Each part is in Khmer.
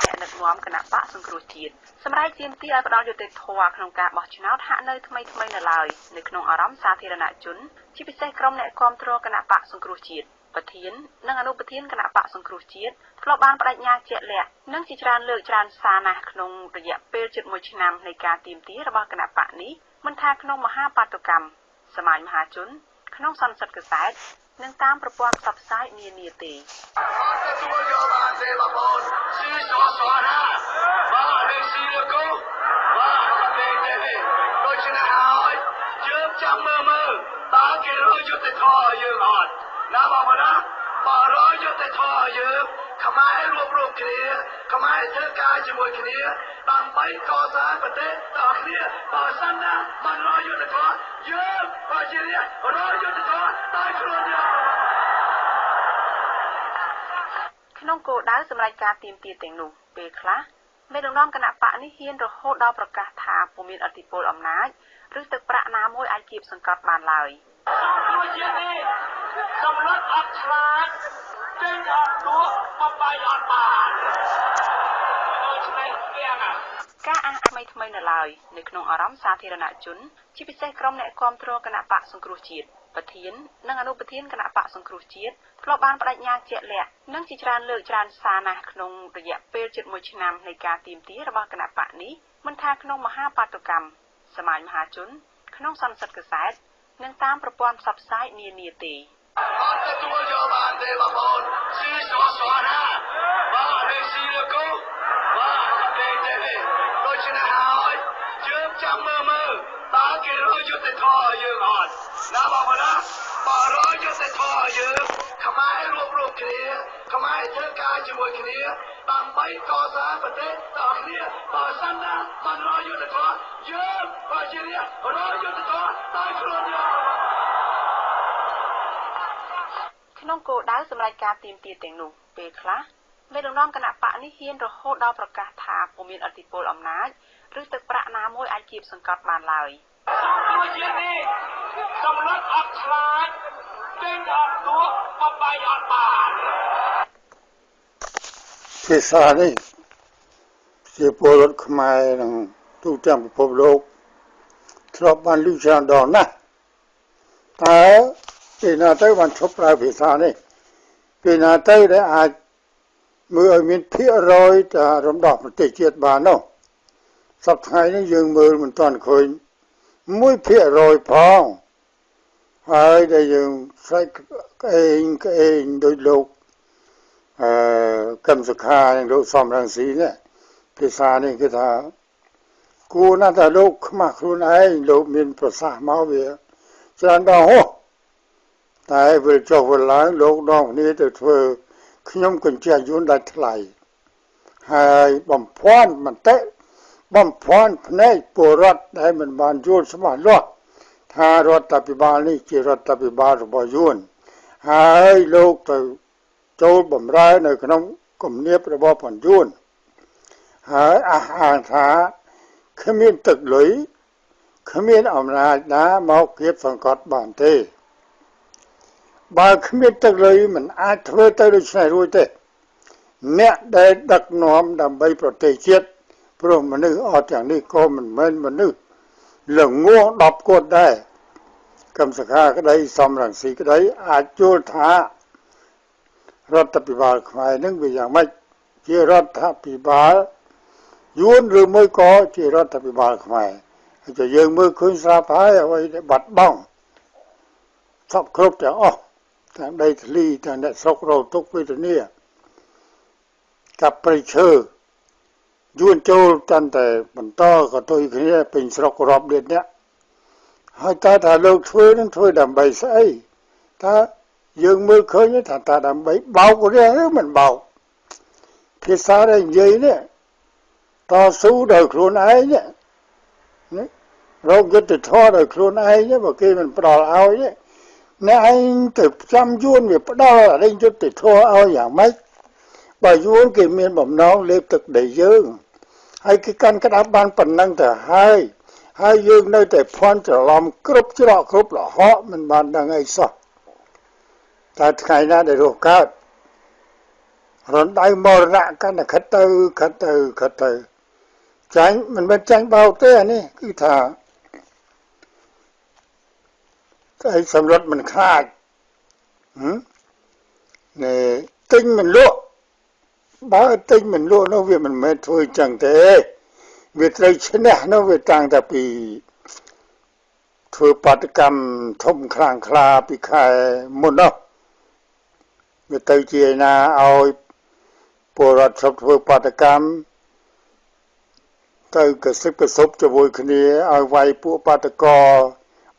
អ្នកដឹកនាំគណៈបកសង្គ្រោះជាតិសម្រាប់ទាមទារឲ្យផ្ដល់យុត្តិធម៌ក្នុងការបោះឆ្នោតហាក់នៅថ្មីនៅឡើយនៅក្នុងអារម្មណ៍សាធារណជនជាពិសេសក្រុមអ្នកគាំទ្រគណៈបកសង្គ្រោះជាតិប្រធាននិងអនុប្រធានគណៈបកសង្គ្រោះជាតិធ្លាប់បានបដិញ្ញាជាក់លាក់និងជាច្រើនលើកច្រើនសារណាស់ក្នុងរយៈពេលជិត1ឆ្នាំនៃការទាមទាររបស់គណៈបកនេះមិនថាក្នុងមហាបាតុកម្មសមាជមហាជនក្នុងសន្និសីទកសែតនិងតាមប្រព័ន្ធផ្សព្វផ្សាយនានាទេចាំមើលតើគេរយុទ្ធធរយើងអត់ណាបងប្អូនណាបើរយុទ្ធធរយើងខ្មែររួបរวมគ្នាខ្មែរធ្វើការជាមួយគ្នាដើម្បីកសាងប្រទេសតើគ្នាបើសិនណាមិនរយុទ្ធធរយើងក៏ជារយុទ្ធធរតែខ្លួនយើងក្នុងគោលដៅសម្រាប់ការទាមទារទាំងនោះពេលខ្លះមេដឹកនាំគណៈបកនេះហ៊ានរហូតដល់ប្រកាសថាពុំមានអធិបុលអំណាចឬទឹកប្រាក់ណាមួយអាចគៀបសង្កត់បានឡើយដូចជានេះសម្លុតអត់ឆ្លាតចេញអត់ទួបបាយអត់បានដូចនេះទាំងការអះអាងថ្មីនៅឡើយនៅក្នុងអារម្មណ៍សាធារណជនជាពិសេសក្រុមអ្នកគាំទ្រគណៈបកសង្គ្រោះជាតិប្រធាននិងអនុប្រធានគណៈបកសង្គ្រោះជាតិធ្លាប់បានបដិញ្ញាជាក់លាក់និងជាច្រើនលើកច្រើនសារណាស់ក្នុងរយៈពេលជិត1ឆ្នាំនៃការទាមទាររបស់គណៈបកនេះមិនថាក្នុងមហាបាតុកម្មសមាជមហាជនក្នុងសន្និសីទកសែតនិងតាមប្រព័ន្ធផ្សព្វផ្សាយនានាទេអត់ទទួលយកបានទេបងប្អូនស៊ីស្រស់ណាបើលេងស៊ីលើគោបើលេងទេដូចនេះហើយយើងចាំមើលតើគេរយុទ្ធធរយើងអត់ណាបងប្អូនណាបើរយុទ្ធធរយើងខ្មែររួបរวมគ្នាខ្មែរធ្វើការជាមួយគ្នាដើម្បីកសាងប្រទេសតើគ្នាបើសិនណាមិនរយុទ្ធធរយើងក៏ជារយុទ្ធធរតែខ្លួនយើងក្នុងគោលដៅសម្រាប់ការទាមទារទាំងនោះពេលខ្លះមេដឹកនាំគណៈបកនេះហ៊ានរហូតដល់ប្រកាសថាពុំមានអធិបុលអំណាចឬទឹកប្រាក់ណាមួយអាចគៀបសង្កត់បានឡើយដូចជានេះសម្លុតអត់ឆ្លាតចេញអត់ទួបបាយអត់បានភាសានេះជាពលរដ្ឋខ្មែរនឹងទូទាំងពិភពលោកធ្លាប់បានឮច្រើនដងណាស់តែពេលណាទៅបានឈប់ប្រើភាសានេះពេលណាទៅដែលអាចមើលឲ្យមានភាគរយតែរំដោះប្រទេសជាតិបាននោះសប្តាហ៍នេះយើងមើលមិនទាន់ឃើញ1%ផងហើយដែលយើងស្រែកក្អេងដោយលោកកម្មសុខានិងលោកសំរងស៊ីនេះភាសានេះគឺថាគួរណាស់តែលោកខ្មាស់ខ្លួនឯងលោកមានប្រសាសន៍មកវាច្រើនដល់ហោះតែវិលចុះវិលឡើងលោកដងគ្នាទៅធ្វើខ្ញុំកញ្ជះយន្តដាច់ថ្លៃហើយបំភាន់មតិបំភាន់ភ្នែកពលរដ្ឋដែលមិនបានយល់ច្បាស់លាស់ថារដ្ឋាភិបាលនេះជារដ្ឋាភិបាលរបស់យួនហើយលោកទៅចូលបម្រើនៅក្នុងគំនាបរបស់បញ្យួនហើយអះអាងថាគ្មានទឹកលុយគ្មានអំណាចណាមកគៀបសង្កត់បានទេបើគ្មានទឹកលុយមិនអាចធ្វើទៅដូចនេះរួចទេអ្នកដែលដឹកនាំដើម្បីប្រទេសជាតិព្រោះមនុស្សអត់យ៉ាងនេះក៏មិនមែនមនុស្សល្ងង10គាត់ដែរកម្មសខាក្តីសំរងស៊ីក្តីអាចយល់ថារដ្ឋាភិបាលខ្មែរនឹងវាយ៉ាងម៉េចជារដ្ឋាភិបាលយួនឬមួយក៏ជារដ្ឋាភិបាលខ្មែរហើយយើងមើលឃើញស្រាប់ហើយអ្វីដែលបាត់បង់សពគ្រប់ទាំងអស់ទាំងដីធ្លីទាំងអ្នកស្រុករងទុក្ខវេទនាកັບប្រៃឈើយួនចូលតាន់តែបន្តក៏ទុយគ្នាពេញស្រុករាប់លានអ្នកហើយតើថាលោកធ្វើនឹងធ្វើដើម្បីស្អីថាយើងមើលឃើញថាតើដើម្បីបោកឬមិនបោកភាសាដែលនិយាយនេះតស៊ូដោយខ្លួនឯងនេះរកយុទ្ធធម៌ដោយខ្លួនឯងបើគេមិនផ្ដល់ឲ្យអ្នកឯងទៅចាំយួនវាផ្ដល់ឲ្យយុទ្ធធម៌ឲ្យយ៉ាងម៉េចបើយួនគេមានបំណងលេបទឹកដីយើងហើយគេកាន់ក្តាប់បានប៉ុណ្ណឹងទៅហើយយើងនៅតែភ័ន្តច្រឡំគ្រប់ច្រកគ្រប់លហកមិនបានដឹងអីសោះតែថ្ងៃណាដែលរស់កើត រំដៅមរណៈកាន់តែខិតទៅចាញ់មិនមែនចាញ់បោកទេអានេះគឺថាតែសម្រាប់មិនខ្លាចនេះទិញមិនលក់បើទិញមិនលក់នោះវាមិនមែនធ្វើចឹងទេវាត្រូវឈ្នះនោះវាតាំងតែពីធ្វើបាតកម្មធំខ្លាំងក្លាពីខែមុននោះវាទៅជាណាឲ្យពលរដ្ឋឈប់ធ្វើបាតកម្មទៅកសិបកសបជាមួយគ្នាឲ្យវាយពួកបាតកោ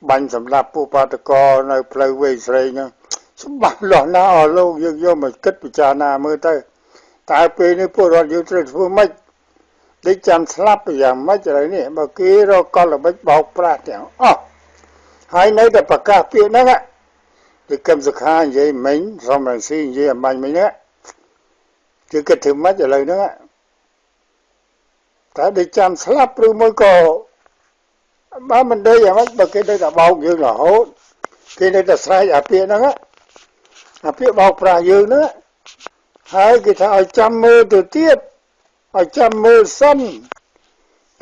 បាញ់សម្លាប់ពួកបាតកោនៅផ្លូវវែងស្រីហ្នឹងច្បាស់លាស់ណាស់អស់លោកយើងយកមកគិតពិចារណាមើលទៅតែពេលនេះពលរដ្ឋយើងត្រូវធ្វើម៉េចដូចចាំស្លាប់យ៉ាងម៉េចឥឡូវនេះបើគេរកកលល្បិចបោកប្រាស់ទាំងអស់ហើយនៅតែប្រកាសពាក្យហ្នឹងទីកឹមសុខានិយាយមិញសំរងស៊ីនិយាយអំបញ្ញមិញហ្នឹងគឺគិតធ្វើម៉េចឥឡូវហ្នឹងតែដូចចាំស្លាប់ឬមួយក៏បើមិនដឹងយ៉ាងម៉េចបើគេនៅតែបោកយើងរហូតគេនៅតែស្រែកអាពាក្យហ្នឹងអាពាក្យបោកប្រាស់យើងហ្នឹងហើយគេថាឲ្យចាំមើលទៅទៀតឲ្យចាំមើលសិន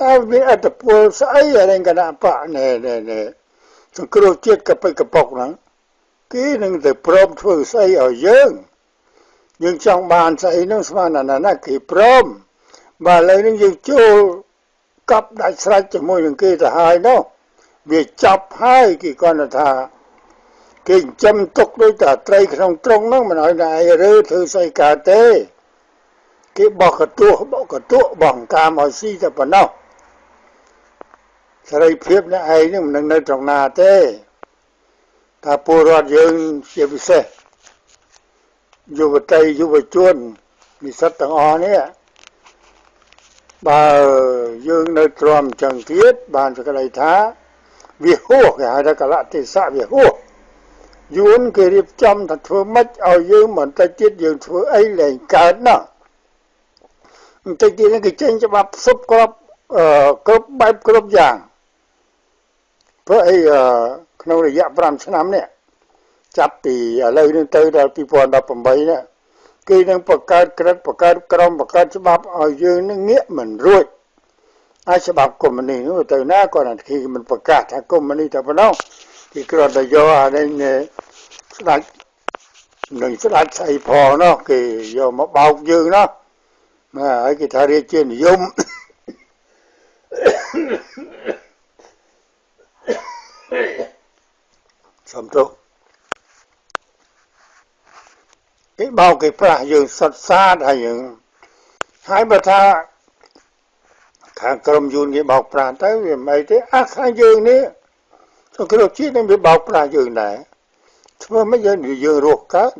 តើមានអត្តពលស្អីอะไรគណៈបកណែសង្គ្រោះជាតិកពិតកប៉ុកហ្នឹងគេនឹងទៅព្រមធ្វើស្អីឲ្យយើងចង់បានស្អីហ្នឹងស្មានណាគេព្រមបើឥឡូវនេះយើងចូលកប់ដាច់ស្រេចជាមួយនឹងគេទៅហើយនោះវាចាប់ហើយគេគាត់ថាគេចំទុកដោយតែត្រីក្នុងត្រង់ហ្នឹងមិនឲ្យតែឯរើធ្វើស្អីកើតទេគេបោះកន្ទក់បងកាមឲ្យស៊ីតែប៉ុណ្ណោះសេរីភាពនេះឯងនឹងមិននៅត្រង់ណាទេថាពលរដ្ឋយើងជាពិសេសយុវតីយុវជននិស្សិតទាំងអស់នេះបើយើងនៅទ្រាំចឹងទៀតបានសក្តីថាវាហួសគេហៅថាកលៈទេសៈវាហួសយួនគេរៀបចំថាធ្វើម៉េចឲ្យយើងបន្តិចទៀតយើងធ្វើអីលែងកើតណាបន្តិចទៀតគេចេញច្បាប់ផ្សព្វគ្រប់បែបគ្រប់យ៉ាងព្រោះអីក្នុងរយៈ5ឆ្នាំនេះចាប់ពីឥឡូវនេះទៅដល់2018នេះគេនឹងបង្កើតក្រឹតបង្កើតក្រមបង្កើតច្បាប់ឲ្យយើងនឹងងាកមិនរួចហើយច្បាប់កុម្មុយនីសនោះទៅណាក៏តែគេមិនប្រកាសថាកុម្មុយនីសតែប៉ុណ្ណោះគេគ្រាន់តែយកអានេះស្ដាច់នឹងស្ដាច់ស្អីផងនោះគេយកមកបោកយើងនោះហើយគេថារាជានិយមសំទោសគេបោកគេប្រាស់យើងសុតសាតហើយបើថាខាងក្រុមយួនគេបោកប្រាស់ទៅវាមិនអីទេខាងយើងនេះសង្គ្រោះជាតិនឹងវាបោកប្រាស់យើងដែរធ្វើមិនយើងរស់កើត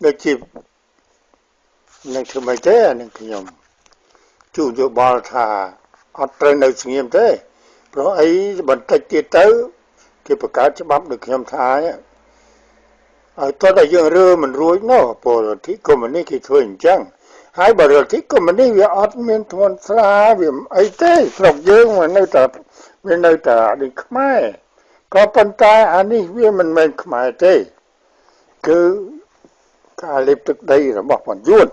ដូចជានឹងធ្វើមិនទេនឹងខ្ញុំជួបយោបល់ថាអត់ត្រូវនៅស្ងៀមទេព្រោះអីបន្តិចទៀតទៅគេបង្កើតច្បាប់ដូចខ្ញុំថាឲ្យតើតែយើងរើមិនរួចនោះពលរដ្ឋកុម្មុយនីសគេធ្វើអញ្ចឹងហើយបើរដ្ឋកុម្មុយនីសវាអត់មានធ្ងន់ស្រាវាអីទេស្រុកយើងវានៅតែដូចខ្មែរក៏ប៉ុន្តែអានេះវាមិនមែនខ្មែរទេគឺការលេបទឹកដីរបស់បញ្យួន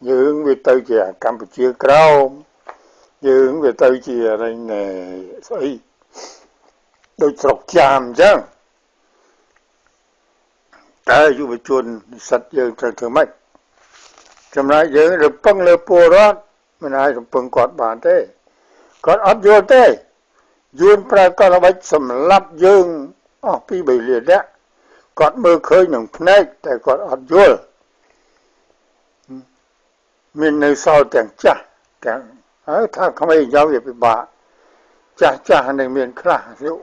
យើងវាទៅជាកម្ពុជាក្រោមយើងវាទៅជាអីស្អីដូចស្រុកចាមអញ្ចឹងតែយុវជននិស្សិតយើងត្រូវធ្វើម៉េចចំណែកយើងរំពឹងលើពលរដ្ឋមិនអាចរំពឹងគាត់បានទេគាត់អត់យល់ទេយួនប្រើកលល្បិចសម្លាប់យើងអស់ពី3លាននាក់គាត់មើលឃើញនឹងភ្នែកតែគាត់អត់យល់មាននៅសល់ទាំងចាស់ទាំងហើយថាក្មេងយកវាពិបាកចាស់នឹងមានខ្លះអាយុ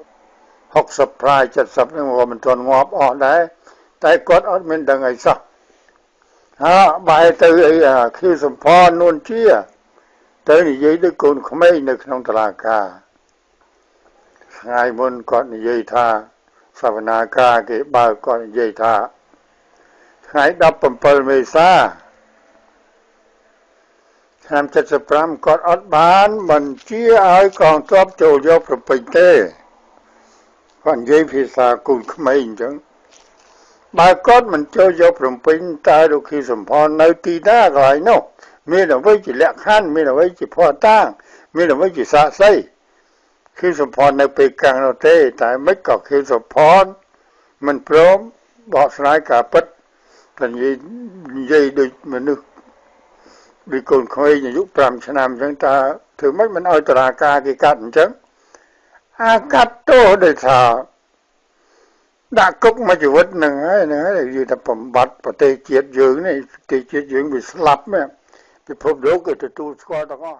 60 70នឹងមិនទាន់ងាប់អស់ដែរតែគាត់អត់មានដឹងអីសោះបែរទៅអីខៀវសំផននួនជាទៅនិយាយដូចកូនក្មេងនៅក្នុងតុលាការថ្ងៃមុនគាត់និយាយថាសវនាការគេបើគាត់និយាយថាថ្ងៃ17មេសាឆ្នាំ75គាត់អត់បានបញ្ជាឲ្យកងទ័ពចូលយកប្រពេញទេគាត់និយាយភាសាកូនក្មេងអញ្ចឹង bà con mình cho vô Phnom Penh ta đôi khi sầm phò nơi tì đá gọi nóมีแต่ไว้จิแลกขันมีแต่ไว้จิพ่อตั้งมีแต่ไว้จิสะไส้คือสมพรในปีกลางเราเต้แต่ไม่ก็คือสมพรมันพร้อมบอกสลายกาปัดแต่ยัยโดยมนุษย์โดยคนเคยยุคปรามชนามจังตาถือไม่มันเอาตรากากิกัดจังอากัดโตโดยท่าดักกุกมาอยู่วัดหนึ่งนะอยู่แต่ผมบัดปฏิเจียดยืงนี่ปฏิเจียดยืงไปสลับเนี่ยไปพบโลกก็จะตูสกอตก็